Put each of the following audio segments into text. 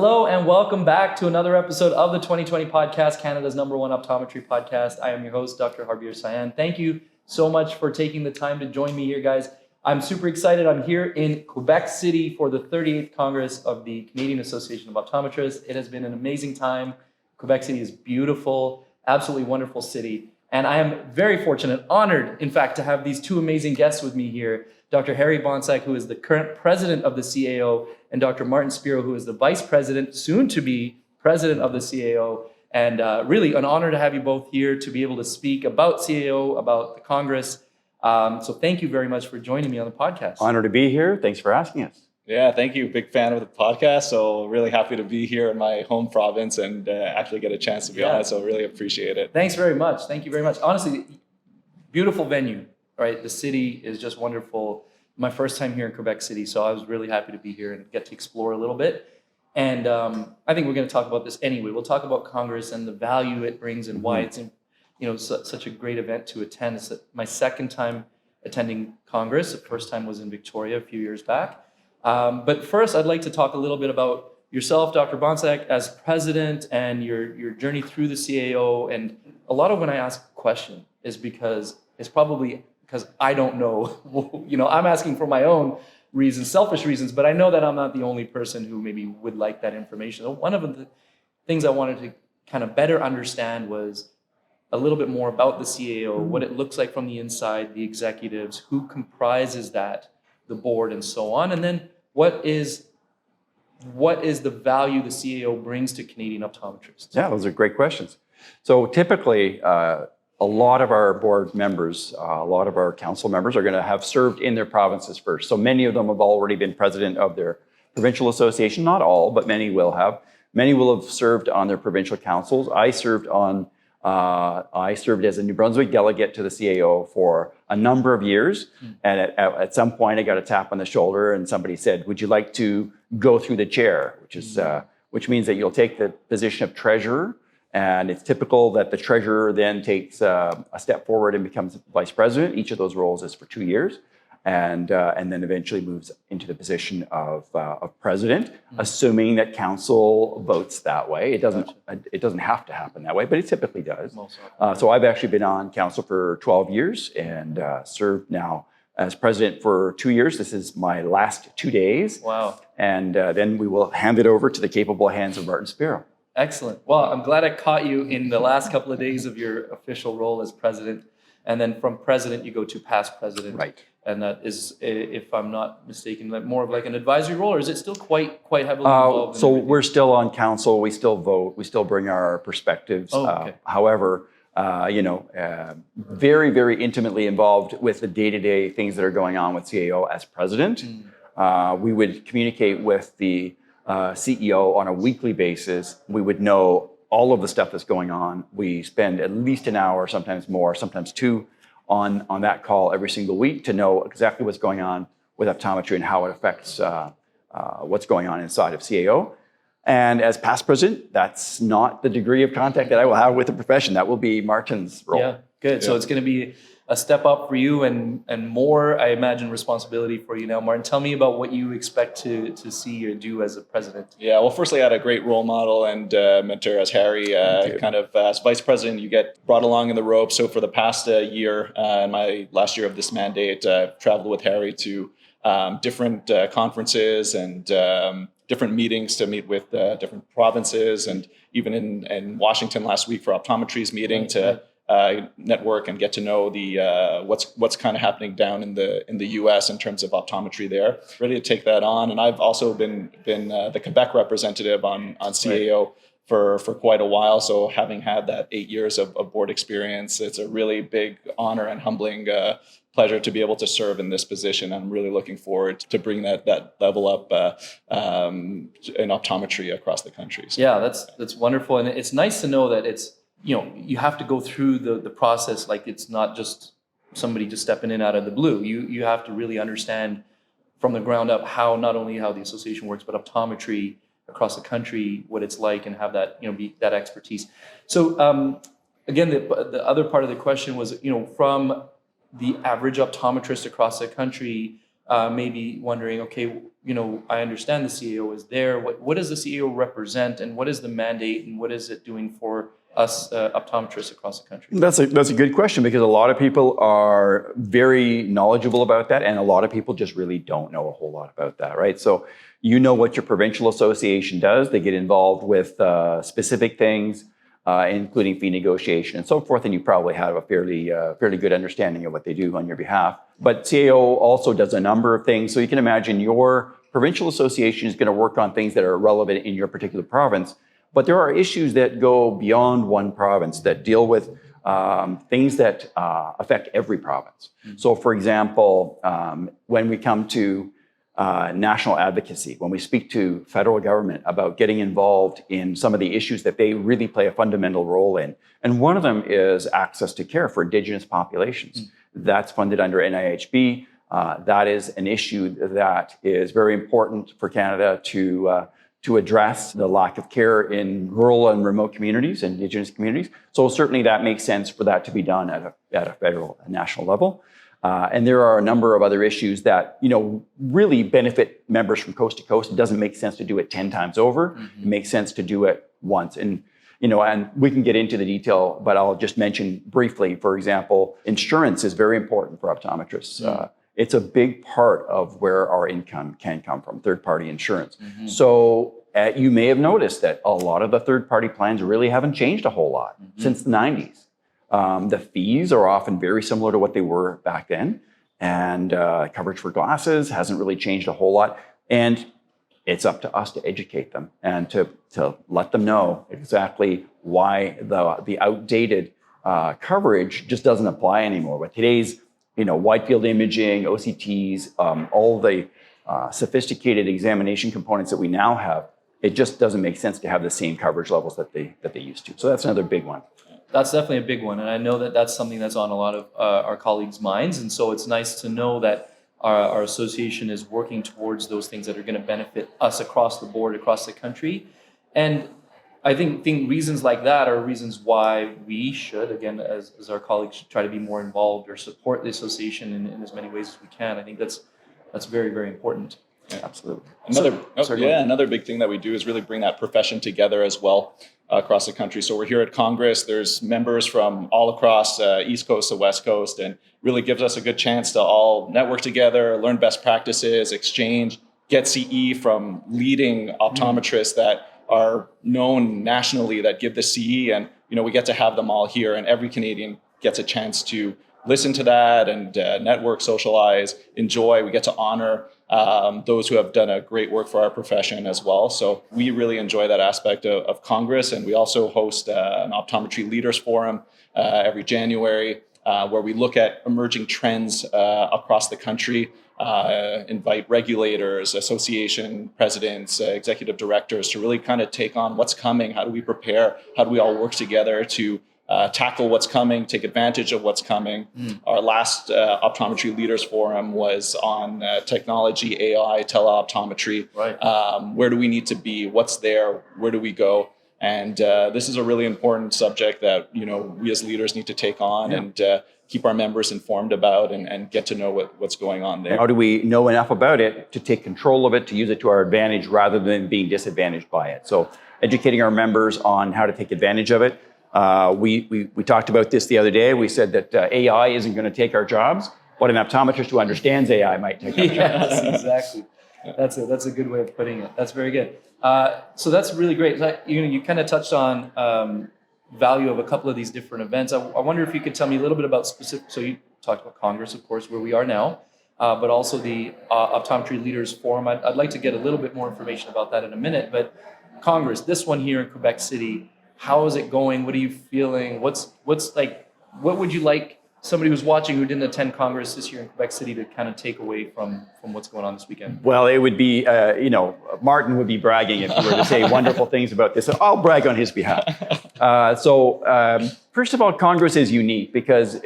Hello and welcome back to another episode of the 2020 podcast, Canada's #1 optometry podcast. I am your host, Dr. Harbir Sian. Thank you so much for taking the time to join me here, guys. I'm super excited. I'm here in Quebec City for the 38th Congress of the Canadian Association of Optometrists. It has been an amazing time. Quebec City is beautiful, absolutely wonderful city. And I am very fortunate, honored, in fact, to have these two amazing guests with me here. Dr. Harbir Bohnsack, who is the current president of the CAO, and Dr. Martin Spiro, who is the vice president, soon to be president of the CAO. And really an honor to have you both here to be able to speak about CAO, about the Congress. So thank you very much for joining me on the podcast. Honor to be here. Thanks for asking us. Yeah, thank you. Big fan of the podcast. So really happy to be here in my home province and actually get a chance to be on it. So really appreciate it. Thanks very much. Thank you very much. Honestly, beautiful venue, right? The city is just wonderful. My first time here in Quebec City, so I was really happy to be here and get to explore a little bit. And I think we're going to talk about this anyway. We'll talk about Congress and the value it brings and why it's such a great event to attend. It's my second time attending Congress. The first time was in Victoria a few years back. But first, I'd like to talk a little bit about yourself, Dr. Bohnsack, as president and your journey through the CAO. And a lot of when I ask a question is because I don't know. I'm asking for my own reasons, selfish reasons, but I know that I'm not the only person who maybe would like that information. So one of the things I wanted to kind of better understand was a little bit more about the CAO, what it looks like from the inside, the executives, who comprises that, the board, and so on. And then what is the value the CAO brings to Canadian optometrists? Yeah, those are great questions. So typically, a lot of our board members, a lot of our council members are going to have served in their provinces first. So many of them have already been president of their provincial association. Not all, but many will have. Many will have served on their provincial councils. I served as a New Brunswick delegate to the CAO for a number of years. And at some point, I got a tap on the shoulder and somebody said, "Would you like to go through the chair?" Which means that you'll take the position of treasurer. And it's typical that the treasurer then takes a step forward and becomes vice president. Each of those roles is for 2 years, and then eventually moves into the position of president, assuming that council votes that way. It doesn't have to happen that way, but it typically does. So I've actually been on council for 12 years and served now as president for 2 years. This is my last 2 days. Wow! And then we will hand it over to the capable hands of Martin Spiro. Excellent. Well, I'm glad I caught you in the last couple of days of your official role as president. And then from president, you go to past president. Right. And that is, if I'm not mistaken, like more of like an advisory role, or is it still quite heavily involved? So we're still on council. We still vote. We still bring our perspectives. Okay. However, very, very intimately involved with the day-to-day things that are going on with CAO as president. We would communicate with the CEO on a weekly basis. We would know all of the stuff that's going on. We spend at least an hour, sometimes more, sometimes two, on that call every single week to know exactly what's going on with optometry and how it affects what's going on inside of CAO. And as past president, that's not the degree of contact that I will have with the profession. That will be Martin's role. Yeah, good. Yeah. So it's going to be a step up for you and more, I imagine, responsibility for you now. Martin, tell me about what you expect to see or do as a president. Yeah, well, firstly, I had a great role model and mentor as Harry. As vice president, you get brought along in the ropes. So for the past year, my last year of this mandate, I've traveled with Harry to different conferences and different meetings to meet with different provinces, and even in Washington last week for Optometry's meeting to network and get to know the what's kind of happening down in the U.S. in terms of optometry there. Ready to take that on, and I've also been the Quebec representative on CAO for quite a while. So having had that 8 years of board experience, it's a really big honor and humbling pleasure to be able to serve in this position. I'm really looking forward to bring that level up in optometry across the country. So, yeah, that's wonderful, and it's nice to know that it's. You have to go through the process. Like, it's not just somebody just stepping in out of the blue. You have to really understand from the ground up not only how the association works, but optometry across the country, what it's like, and have that be that expertise. So again, the other part of the question was from the average optometrist across the country, maybe wondering, okay, I understand the CAO is there. What does the CAO represent, and what is the mandate, and what is it doing for us optometrists across the country? That's a good question, because a lot of people are very knowledgeable about that, and a lot of people just really don't know a whole lot about that, right? So what your provincial association does. They get involved with specific things, including fee negotiation and so forth, and you probably have a fairly good understanding of what they do on your behalf. But CAO also does a number of things. So you can imagine your provincial association is going to work on things that are relevant in your particular province. But there are issues that go beyond one province that deal with things that affect every province. So, for example, when we come to national advocacy, when we speak to federal government about getting involved in some of the issues that they really play a fundamental role in, and one of them is access to care for Indigenous populations. That's funded under NIHB. That is an issue that is very important for Canada to address the lack of care in rural and remote communities, Indigenous communities. So certainly that makes sense for that to be done at a federal and national level. And there are a number of other issues that, really benefit members from coast to coast. It doesn't make sense to do it 10 times over. It makes sense to do it once. And we can get into the detail, but I'll just mention briefly, for example, insurance is very important for optometrists. It's a big part of where our income can come from, third-party insurance. So you may have noticed that a lot of the third-party plans really haven't changed a whole lot since the 90s. The fees are often very similar to what they were back then, and coverage for glasses hasn't really changed a whole lot. And it's up to us to educate them and to let them know exactly why the outdated coverage just doesn't apply anymore. But today's wide field imaging, OCTs, all the sophisticated examination components that we now have, it just doesn't make sense to have the same coverage levels that they used to. So that's another big one. That's definitely a big one, and I know that that's something that's on a lot of our colleagues' minds, and so it's nice to know that our association is working towards those things that are going to benefit us across the board, across the country. And I think reasons like that are reasons why we should, again, as our colleagues, should try to be more involved or support the association in as many ways as we can. I think that's very, very important. Yeah. Absolutely. Another big thing that we do is really bring that profession together as well across the country. So we're here at Congress. There's members from all across East Coast to West Coast, and really gives us a good chance to all network together, learn best practices, exchange, get CE from leading optometrists that are known nationally that give the CE, and we get to have them all here, and every Canadian gets a chance to listen to that and network, socialize, enjoy. We get to honor those who have done a great work for our profession as well. So we really enjoy that aspect of Congress. And we also host an Optometry Leaders Forum every January, where we look at emerging trends across the country, invite regulators, association presidents, executive directors to really kind of take on what's coming. How do we prepare? How do we all work together to tackle what's coming, take advantage of what's coming? Our last Optometry Leaders Forum was on technology, AI, teleoptometry. Right. Where do we need to be? What's there? Where do we go? And this is a really important subject that we as leaders need to take on and keep our members informed about and get to know what's going on there. How do we know enough about it to take control of it, to use it to our advantage rather than being disadvantaged by it? So educating our members on how to take advantage of it. We talked about this the other day. We said that AI isn't going to take our jobs, but an optometrist who understands AI might take our jobs. Yes, exactly. That's a good way of putting it. That's very good. So that's really great. You kind of touched on value of a couple of these different events. I wonder if you could tell me a little bit about specific. So you talked about Congress, of course, where we are now, but also the Optometry Leaders Forum. I'd like to get a little bit more information about that in a minute. But Congress, this one here in Quebec City, how is it going? What are you feeling? What would you like somebody who's watching who didn't attend Congress this year in Quebec City to kind of take away from what's going on this weekend? Well, it would be, Martin would be bragging if he were to say wonderful things about this. So I'll brag on his behalf. First of all, Congress is unique because,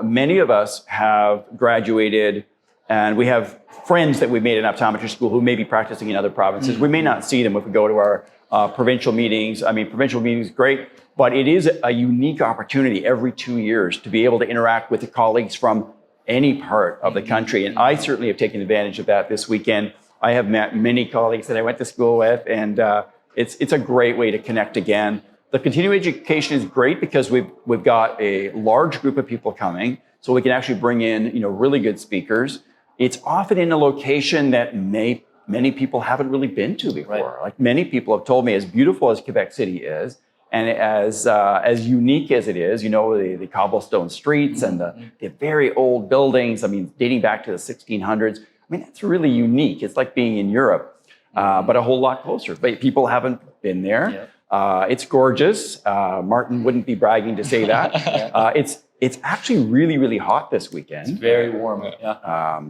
many of us have graduated and we have friends that we've made in optometry school who may be practicing in other provinces. We may not see them if we go to our provincial meetings. I mean, provincial meetings, great, but it is a unique opportunity every 2 years to be able to interact with the colleagues from any part of the country. And I certainly have taken advantage of that this weekend. I have met many colleagues that I went to school with, and it's a great way to connect again. The continuing education is great because we've got a large group of people coming, so we can actually bring in really good speakers. It's often in a location that many people haven't really been to before. Right. Like many people have told me, as beautiful as Quebec City is, and as unique as it is, the cobblestone streets and the very old buildings, dating back to the 1600s. That's really unique. It's like being in Europe, but a whole lot closer. But people haven't been there. Yeah. It's gorgeous. Martin wouldn't be bragging to say that. Yeah. It's actually really, really hot this weekend. It's very warm. Yeah.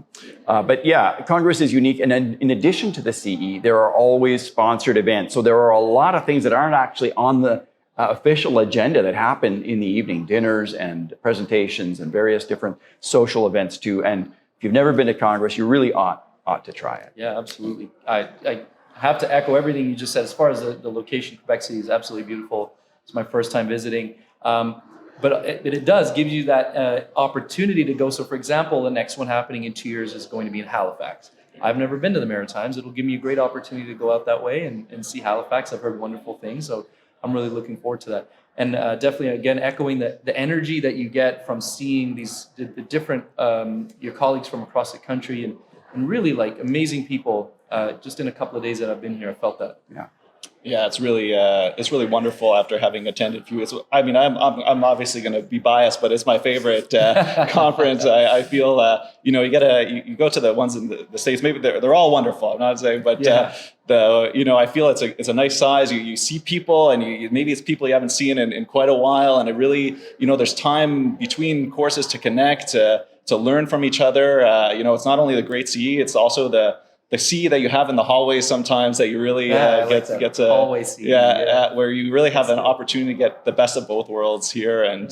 But yeah, Congress is unique. And then in addition to the CE, there are always sponsored events. So there are a lot of things that aren't actually on the official agenda that happen in the evening, dinners and presentations and various different social events too. And if you've never been to Congress, you really ought to try it. Yeah, absolutely. I have to echo everything you just said. As far as the location, Quebec City is absolutely beautiful. It's my first time visiting. But it does give you that opportunity to go. So, for example, the next one happening in 2 years is going to be in Halifax. I've never been to the Maritimes. It'll give me a great opportunity to go out that way and see Halifax. I've heard wonderful things, so I'm really looking forward to that. And definitely, again, echoing the energy that you get from seeing the different your colleagues from across the country and really like amazing people. Just in a couple of days that I've been here, I felt that. Yeah. Yeah, it's really wonderful after having attended a few. I'm obviously going to be biased, but it's my favorite conference. I feel you go to the ones in the States. Maybe they're all wonderful. I'm not saying, but I feel it's a nice size. You see people, and maybe it's people you haven't seen in quite a while, and it really there's time between courses to connect, to learn from each other. It's not only the great CE, it's also the CE that you have in the hallways sometimes that you really get to always see. Where you really have an opportunity to get the best of both worlds here, and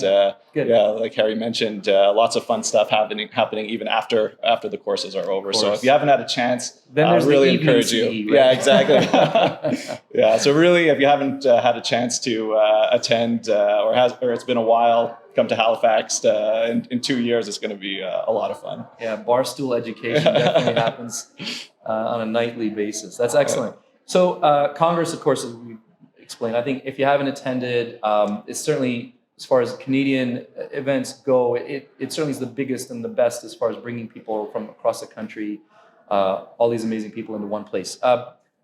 like Harry mentioned, lots of fun stuff happening even after the courses are over. So if you haven't had a chance, then there's really the encourage you. CE, right? Yeah, exactly. Yeah, so really, if you haven't had a chance to attend or it's been a while, come to Halifax in 2 years. It's going to be a lot of fun. Yeah, barstool education definitely happens on a nightly basis. That's excellent. So Congress, of course, as we explained, I think if you haven't attended, it's certainly, as far as Canadian events go, it certainly is the biggest and the best as far as bringing people from across the country, all these amazing people into one place.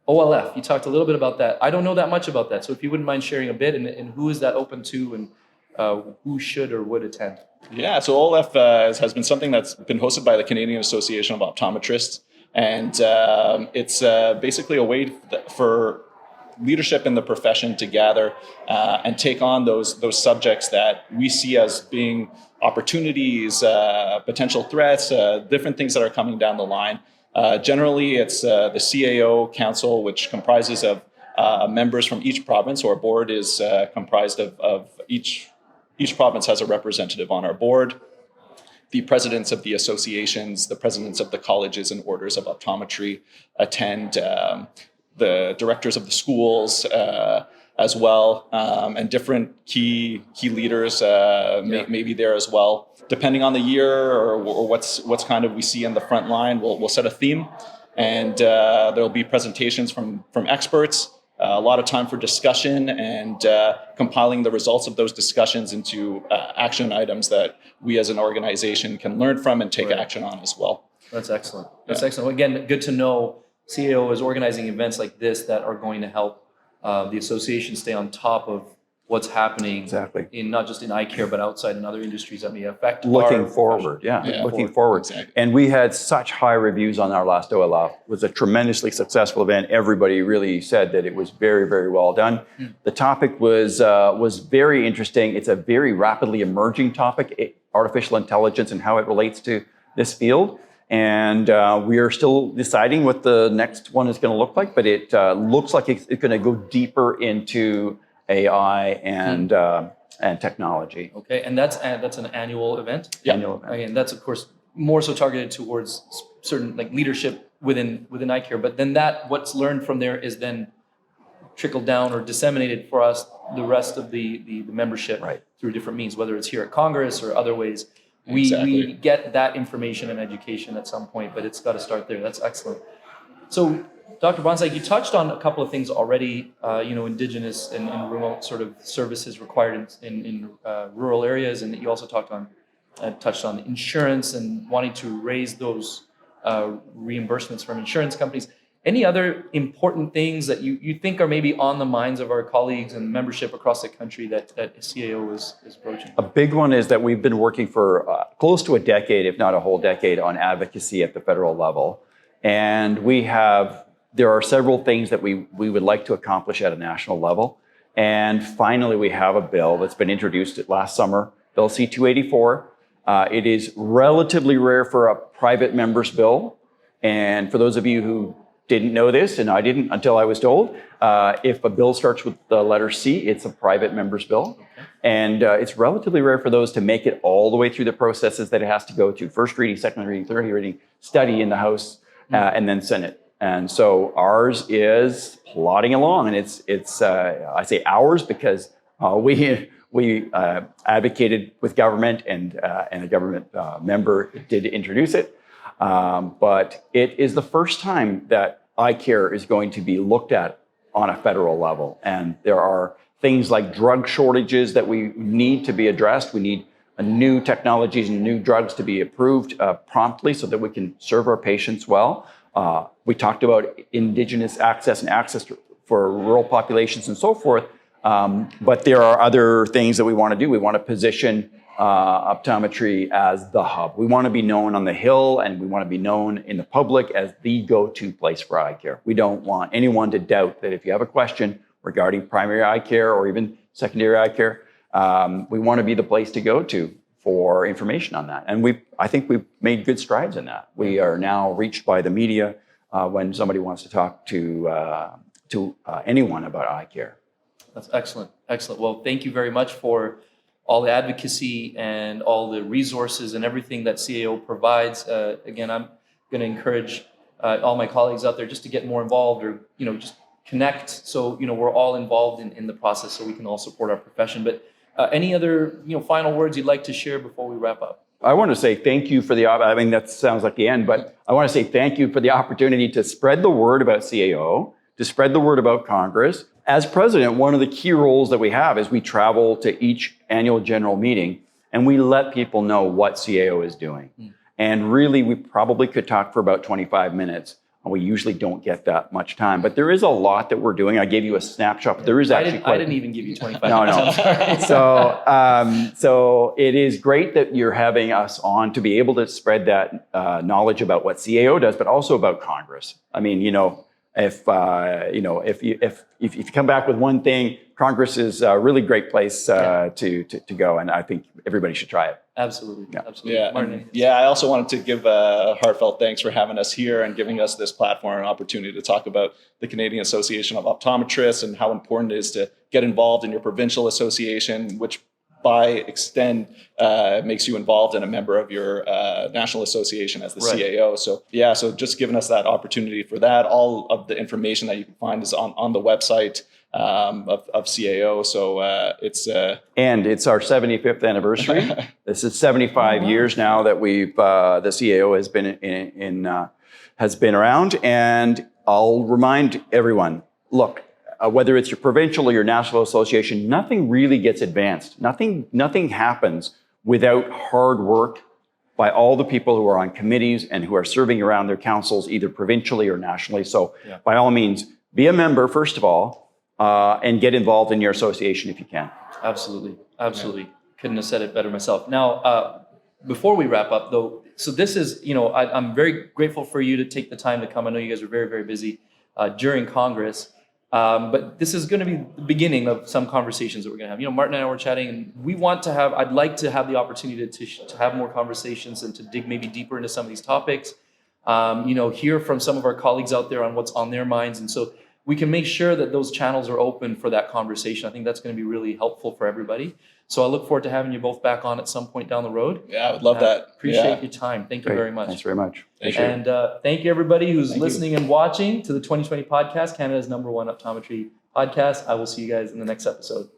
OLF, you talked a little bit about that. I don't know that much about that. So if you wouldn't mind sharing a bit, and who is that open to, and who should or would attend? Yeah, so OLF has been something that's been hosted by the Canadian Association of Optometrists, and it's basically a way for leadership in the profession to gather and take on those subjects that we see as being opportunities, potential threats, different things that are coming down the line. Generally, it's the CAO Council, which comprises of members from each province. So our board is comprised of each province has a representative on our board. The presidents of the associations, the presidents of the colleges and orders of optometry attend, the directors of the schools as well, and different key leaders may be there as well. Depending on the year or what's kind of we see in the front line, we'll set a theme, and there'll be presentations from experts. A lot of time for discussion and compiling the results of those discussions into action items that we as an organization can learn from and take action on as well. That's excellent. That's excellent. Again, good to know CAO is organizing events like this that are going to help the association stay on top of what's happening in not just in eye care, but outside in other industries that may affect looking forward. Looking forward. Exactly. And we had such high reviews on our last OLF. It was a tremendously successful event. Everybody really said that it was very, very well done. The topic was very interesting. It's a very rapidly emerging topic, artificial intelligence and how it relates to this field. And we are still deciding what the next one is going to look like, but it looks like it's going to go deeper into AI and technology. Okay, and that's an annual event. Yeah. Annual event. Okay, and that's of course more so targeted towards certain like leadership within eye care. But then what's learned from there is then trickled down or disseminated for us, the rest of the membership, through different means, whether it's here at Congress or other ways. we Exactly. get that information and education at some point, but it's got to start there. That's excellent. So, Dr. Bohnsack, you touched on a couple of things already, Indigenous and remote sort of services required in rural areas, and you also touched on insurance and wanting to raise those reimbursements from insurance companies. Any other important things that you think are maybe on the minds of our colleagues and membership across the country that CAO is broaching? A big one is that we've been working for close to a decade, if not a whole decade, on advocacy at the federal level. And there are several things that we would like to accomplish at a national level. And finally, we have a bill that's been introduced last summer, Bill C-284. It is relatively rare for a private member's bill. And for those of you who didn't know this, and I didn't until I was told, if a bill starts with the letter C, it's a private member's bill. Okay. And it's relatively rare for those to make it all the way through the processes that it has to go to: first reading, second reading, third reading, study in the House, and then Senate. And so ours is plodding along, and it's I say ours because we advocated with government, and a government member did introduce it. But it is the first time that eye care is going to be looked at on a federal level. And there are things like drug shortages that we need to be addressed. We need new technologies and new drugs to be approved promptly so that we can serve our patients well. We talked about Indigenous access and access for rural populations and so forth. But there are other things that we want to do. We want to position optometry as the hub. We want to be known on the Hill, and we want to be known in the public as the go-to place for eye care. We don't want anyone to doubt that if you have a question regarding primary eye care or even secondary eye care, we want to be the place to go to for information on that. And I think we've made good strides in that. We are now reached by the media when somebody wants to talk to anyone about eye care. That's excellent. Excellent. Well, thank you very much for all the advocacy and all the resources and everything that CAO provides. Again, I'm going to encourage all my colleagues out there just to get more involved, or just connect, so we're all involved in the process, so we can all support our profession. But any other final words you'd like to share before we wrap up? I want to say thank you for I mean, that sounds like the end, but I want to say thank you for the opportunity to spread the word about CAO, to spread the word about Congress. As president, one of the key roles that we have is we travel to each annual general meeting and we let people know what CAO is doing. And really, we probably could talk for about 25 minutes. And we usually don't get that much time, but there is a lot that we're doing. I gave you a snapshot, but there is actually I didn't even give you 25 minutes. No. So it is great that you're having us on to be able to spread that knowledge about what CAO does, but also about Congress. I mean, if you come back with one thing, Congress is a really great place to go, and I think everybody should try it. Absolutely. Yeah. Absolutely. Yeah. Martin, I also wanted to give a heartfelt thanks for having us here and giving us this platform and opportunity to talk about the Canadian Association of Optometrists and how important it is to get involved in your provincial association, which by extent makes you involved and a member of your national association as the CAO. So just giving us that opportunity for that. All of the information that you can find is on the website of CAO. So and it's our 75th anniversary. This is 75 years now that the CAO has been around. And I'll remind everyone, look, whether it's your provincial or your national association, nothing really gets advanced. Nothing happens without hard work by all the people who are on committees and who are serving around their councils, either provincially or nationally. So by all means, be a member, first of all, and get involved in your association if you can. Absolutely. Absolutely. Couldn't have said it better myself. Now, before we wrap up, though, so this is, I'm very grateful for you to take the time to come. I know you guys are very, very busy during Congress. But this is going to be the beginning of some conversations that we're going to have. Martin and I were chatting, and I'd like to have the opportunity to have more conversations and to dig maybe deeper into some of these topics, hear from some of our colleagues out there on what's on their minds. And so we can make sure that those channels are open for that conversation. I think that's going to be really helpful for everybody. So I look forward to having you both back on at some point down the road. Yeah, I would love that. Appreciate your time. Thank you very much. Thanks very much. And thank you, everybody who's listening and watching to the 2020 podcast, Canada's #1 optometry podcast. I will see you guys in the next episode.